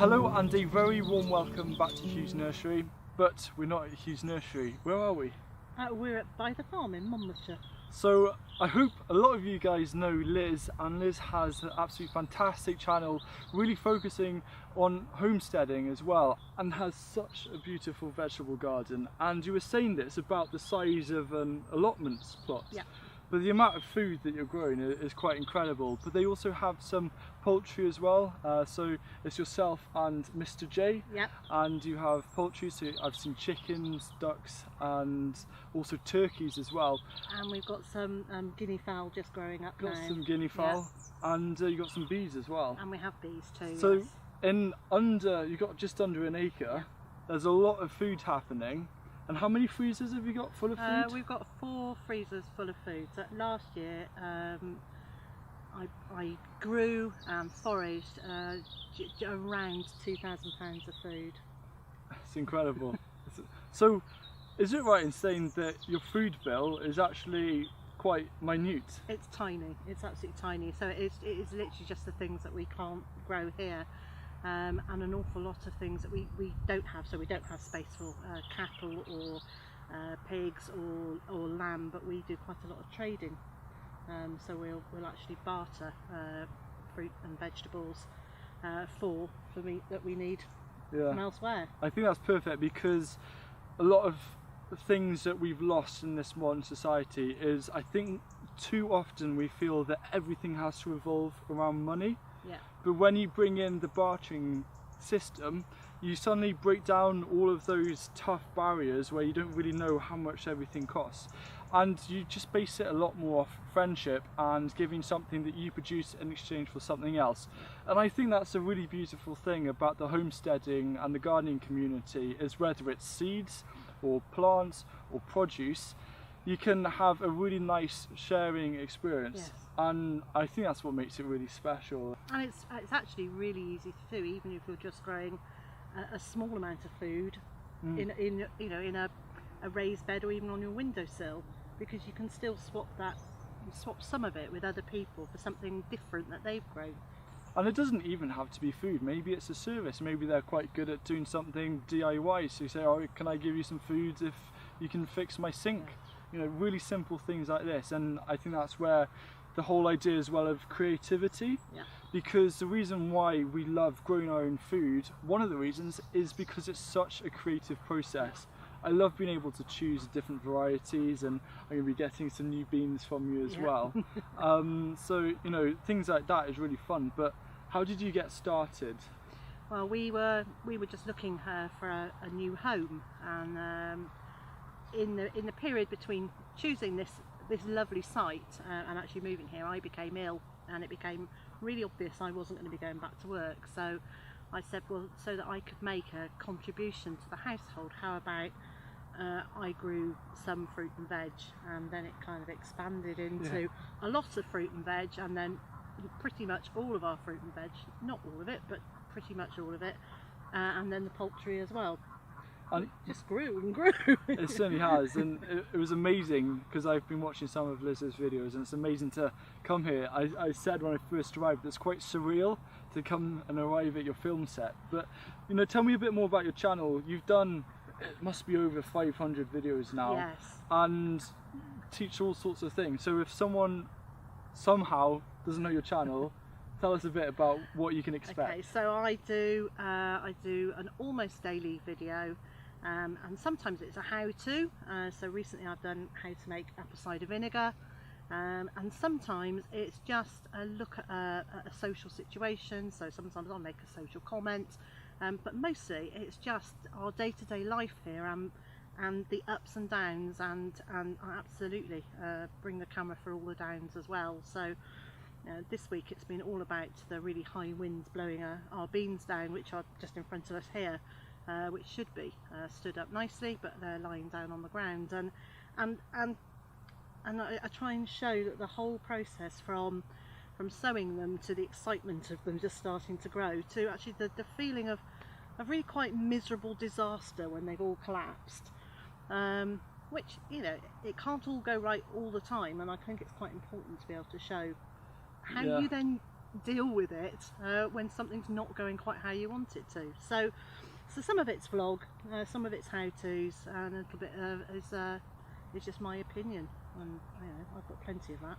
Hello and a very warm welcome back to Hugh's Nursery, but we're not at Hugh's Nursery. Where are we? We're at By the Farm in Monmouthshire. So I hope a lot of you guys know Liz, and Liz has an absolutely fantastic channel really focusing on homesteading as well, and has such a beautiful vegetable garden. And you were saying this about the size of an allotments plot. Yeah. But the amount of food that you're growing is quite incredible. But they also have some poultry as well. So it's yourself and Mr. J. Yep. And you have poultry, so I've seen chickens, ducks, and also turkeys as well. And we've got some guinea fowl just growing up Got now. some guinea fowl, and you've got some bees as well. And we have bees too. So yes. you've got just under an acre. There's a lot of food happening. And how many freezers have you got full of food? We've got 4 freezers full of food. So last year I grew and foraged around £2,000 of food. It's incredible. So is it right in saying that your food bill is actually quite minute? It's tiny, it's absolutely tiny. So it is literally just the things that we can't grow here. And an awful lot of things that we don't have. So we don't have space for cattle or pigs or lamb, but we do quite a lot of trading. So we'll actually barter fruit and vegetables for meat that we need from elsewhere. I think that's perfect, because a lot of things that we've lost in this modern society is, I think too often we feel that everything has to revolve around money. Yeah. But when you bring in the bartering system, you suddenly break down all of those tough barriers where you don't really know how much everything costs. And you just base it a lot more off friendship and giving something that you produce in exchange for something else. And I think that's a really beautiful thing about the homesteading and the gardening community, is whether it's seeds or plants or produce, you can have a really nice sharing experience. Yes. And I think that's what makes it really special. And it's actually really easy to do, even if you're just growing a small amount of food in a raised bed or even on your windowsill, because you can still swap some of it with other people for something different that they've grown. And it doesn't even have to be food. Maybe it's a service. Maybe they're quite good at doing something DIY. So you say, oh, can I give you some food if you can fix my sink? You know, really simple things like this. And I think that's where the whole idea as well of creativity, because the reason why we love growing our own food, one of the reasons, is because it's such a creative process. I love being able to choose different varieties, and I'm going to be getting some new beans from you as well. So, you know, things like that is really fun. But how did you get started? Well, we were just looking for a new home, and in the period between choosing this lovely site and actually moving here, I became ill, and it became really obvious I wasn't going to be going back to work. So I said, well, so that I could make a contribution to the household, how about I grew some fruit and veg, and then it kind of expanded into a lot of fruit and veg, and then pretty much all of our fruit and veg, not all of it, but pretty much all of it, and then the poultry as well. And it just grew and grew. It certainly has, and it was amazing, because I've been watching some of Liz's videos, and it's amazing to come here. I said when I first arrived, it's quite surreal to come and arrive at your film set. But, you know, tell me a bit more about your channel. You've done, it must be over 500 videos now. Yes. And teach all sorts of things. So if someone somehow doesn't know your channel, tell us a bit about what you can expect. Okay, so I do an almost daily video. And sometimes it's a how-to, so recently I've done how to make apple cider vinegar, and sometimes it's just a look at a social situation, so sometimes I'll make a social comment, but mostly it's just our day-to-day life here, and the ups and downs, and I absolutely bring the camera for all the downs as well. So this week it's been all about the really high winds blowing our beans down, which are just in front of us here. Which should be stood up nicely, but they're lying down on the ground, and I try and show that the whole process from sowing them to the excitement of them just starting to grow, to actually the feeling of really quite miserable disaster when they've all collapsed, which, you know, it can't all go right all the time, and I think it's quite important to be able to show how you then deal with it when something's not going quite how you want it to. So some of it's vlog, some of it's how-tos, and a little bit is just my opinion, and I've got plenty of that.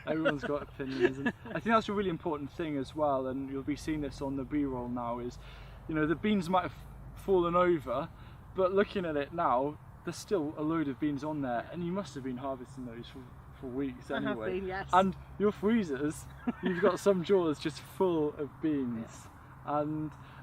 Everyone's got opinions, and I think that's a really important thing as well, and you'll be seeing this on the B-roll now, is the beans might have fallen over, but looking at it now, there's still a load of beans on there, and you must have been harvesting those for weeks anyway. I have been, yes. And your freezers, you've got some drawers just full of beans. Yeah.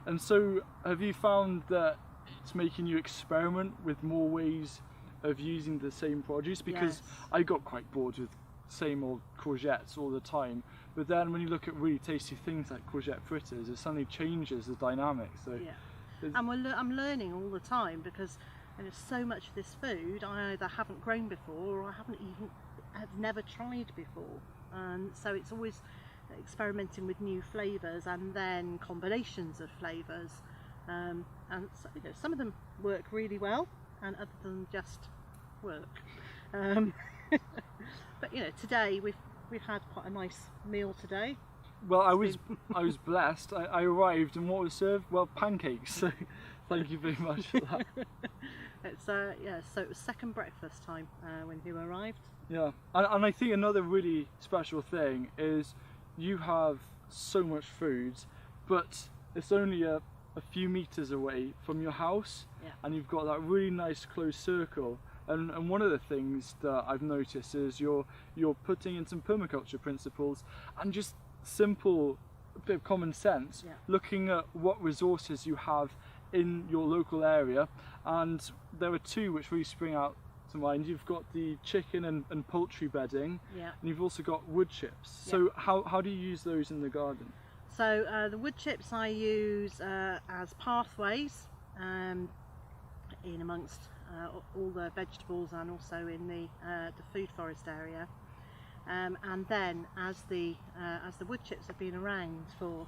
And so have you found that it's making you experiment with more ways of using the same produce? Because yes. I got quite bored with same old courgettes all the time, but then when you look at really tasty things like courgette fritters, it suddenly changes the dynamic. So yeah. And I'm learning all the time, because there's so much of this food I either haven't grown before, or I've never tried before, and so it's always experimenting with new flavours and then combinations of flavours, and so, some of them work really well and other than just work. But today we've had quite a nice meal today. Well, I was blessed. I arrived, and what was served? Well, pancakes. So thank you very much for that. It's so it was second breakfast time when you arrived. Yeah, and I think another really special thing is you have so much food, but it's only a few meters away from your house, yeah. And you've got that really nice close circle. And one of the things that I've noticed is you're putting in some permaculture principles and just simple bit of common sense, yeah. Looking at what resources you have in your local area, and there are two which really spring out to mind. You've got the chicken and poultry bedding, yeah. And you've also got wood chips. Yeah. So how do you use those in the garden? So the wood chips I use as pathways in amongst all the vegetables, and also in the food forest area, and then as the wood chips have been around for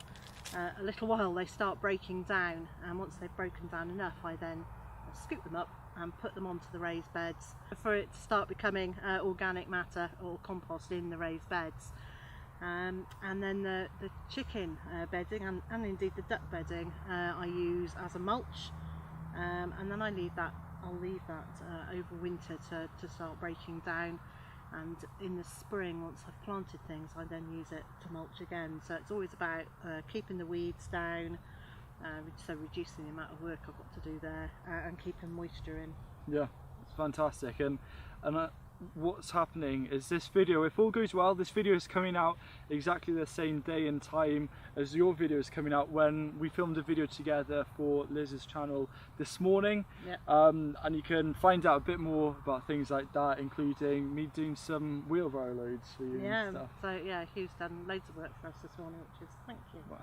a little while, they start breaking down, and once they've broken down enough, I then scoop them up and put them onto the raised beds for it to start becoming organic matter or compost in the raised beds. And then the chicken bedding and indeed the duck bedding I use as a mulch, and then I'll leave that over winter to start breaking down, and in the spring, once I've planted things, I then use it to mulch again. So it's always about keeping the weeds down, so reducing the amount of work I've got to do there, and keeping moisture in. Yeah, it's fantastic. And what's happening is this video, if all goes well, this video is coming out exactly the same day and time as your video is coming out, when we filmed a video together for Liz's channel this morning. Yep. And you can find out a bit more about things like that, including me doing some wheelbarrow loads for you, yeah, and stuff. So yeah, Hugh's done loads of work for us this morning, which is thank you. Wow.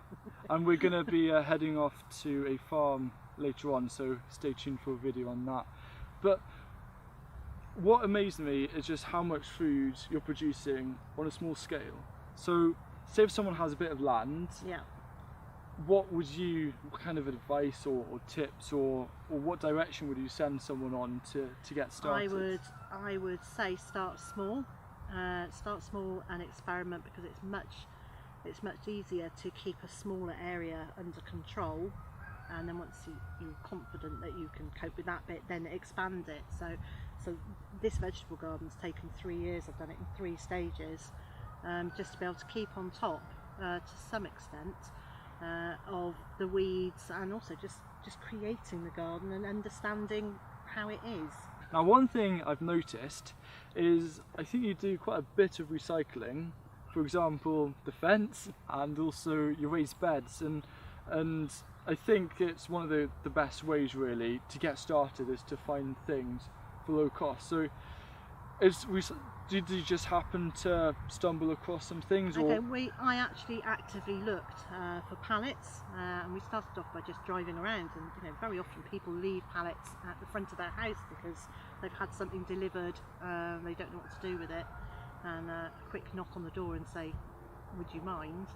And we're going to be heading off to a farm later on, so stay tuned for a video on that. But what amazed me is just how much food you're producing on a small scale. So say if someone has a bit of land, yeah, what kind of advice or tips or what direction would you send someone on to get started? I would say start small and experiment, because it's much easier to keep a smaller area under control, and then once you're confident that you can cope with that bit, then expand it. So this vegetable garden's taken 3 years. I've done it in 3 stages, just to be able to keep on top to some extent of the weeds, and also just creating the garden and understanding how it is. Now, one thing I've noticed is I think you do quite a bit of recycling. For example, the fence and also your raised beds, and I think it's one of the best ways really to get started is to find things for low cost. So did you just happen to stumble across some things? Okay, I actually actively looked for pallets, and we started off by just driving around, and very often people leave pallets at the front of their house because they've had something delivered, they don't know what to do with it, and a quick knock on the door and say, would you mind?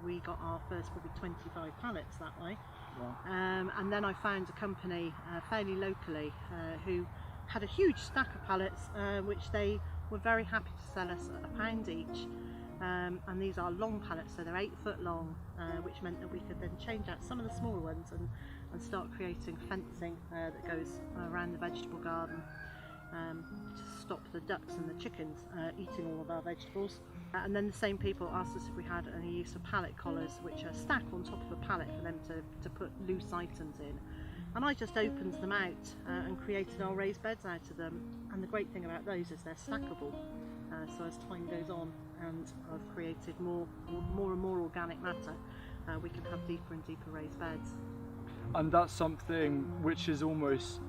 We got our first probably 25 pallets that way. Wow. And then I found a company fairly locally who had a huge stack of pallets, which they were very happy to sell us at £1 each. and these are long pallets, so they're 8 foot long, which meant that we could then change out some of the smaller ones and start creating fencing that goes around the vegetable garden to stop the ducks and the chickens eating all of our vegetables. And then the same people asked us if we had any use of pallet collars, which are stacked on top of a pallet for them to put loose items in. And I just opened them out and created our raised beds out of them. And the great thing about those is they're stackable. So as time goes on and I've created more and more organic matter, we can have deeper and deeper raised beds. And that's something which is almost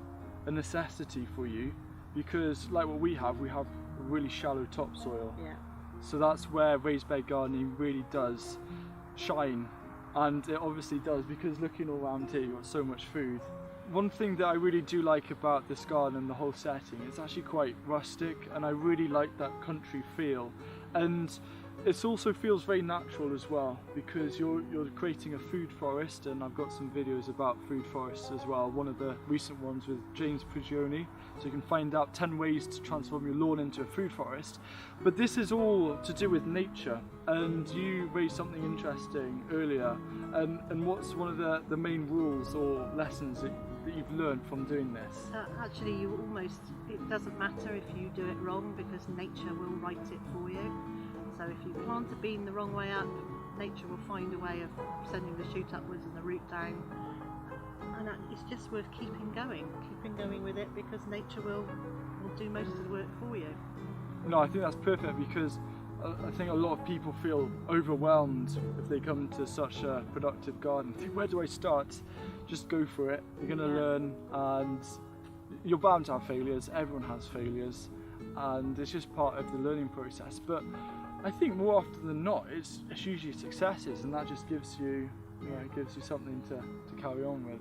a necessity for you, because like what we have really shallow topsoil. Yeah. So that's where raised bed gardening really does shine, and it obviously does, because looking all around here you've got so much food. One thing that I really do like about this garden and the whole setting, it's actually quite rustic, and I really like that country feel, and it also feels very natural as well, because you're creating a food forest, and I've got some videos about food forests as well, one of the recent ones with James Prigioni, so you can find out 10 ways to transform your lawn into a food forest. But this is all to do with nature, and you raised something interesting earlier, and what's one of the main rules or lessons that you've learned from doing this? Actually, it doesn't matter if you do it wrong, because nature will right it for you. So if you plant a bean the wrong way up, nature will find a way of sending the shoot upwards and the root down. And it's just worth keeping going with it, because nature will do most of the work for you. No, I think that's perfect, because I think a lot of people feel overwhelmed if they come to such a productive garden. Think, where do I start? Just go for it. You're going to learn, and you're bound to have failures. Everyone has failures, and it's just part of the learning process. But I think more often than not, it's usually successes, and that just gives you, something to carry on with.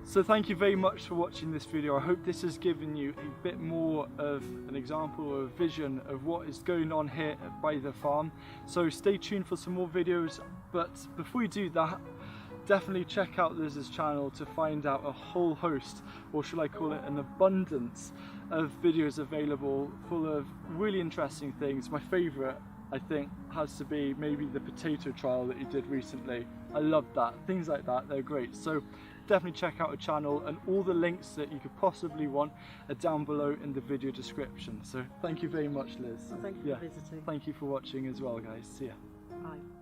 So thank you very much for watching this video. I hope this has given you a bit more of an example or a vision of what is going on here by the farm. So stay tuned for some more videos, but before you do that, definitely check out Liz's channel to find out a whole host, or should I call it an abundance, of videos available full of really interesting things. My favourite, I think, has to be maybe the potato trial that you did recently. I love that. Things like that, they're great. So definitely check out her channel, and all the links that you could possibly want are down below in the video description. So thank you very much, Liz. Well, thank you for visiting. Thank you for watching as well, guys. See ya. Bye.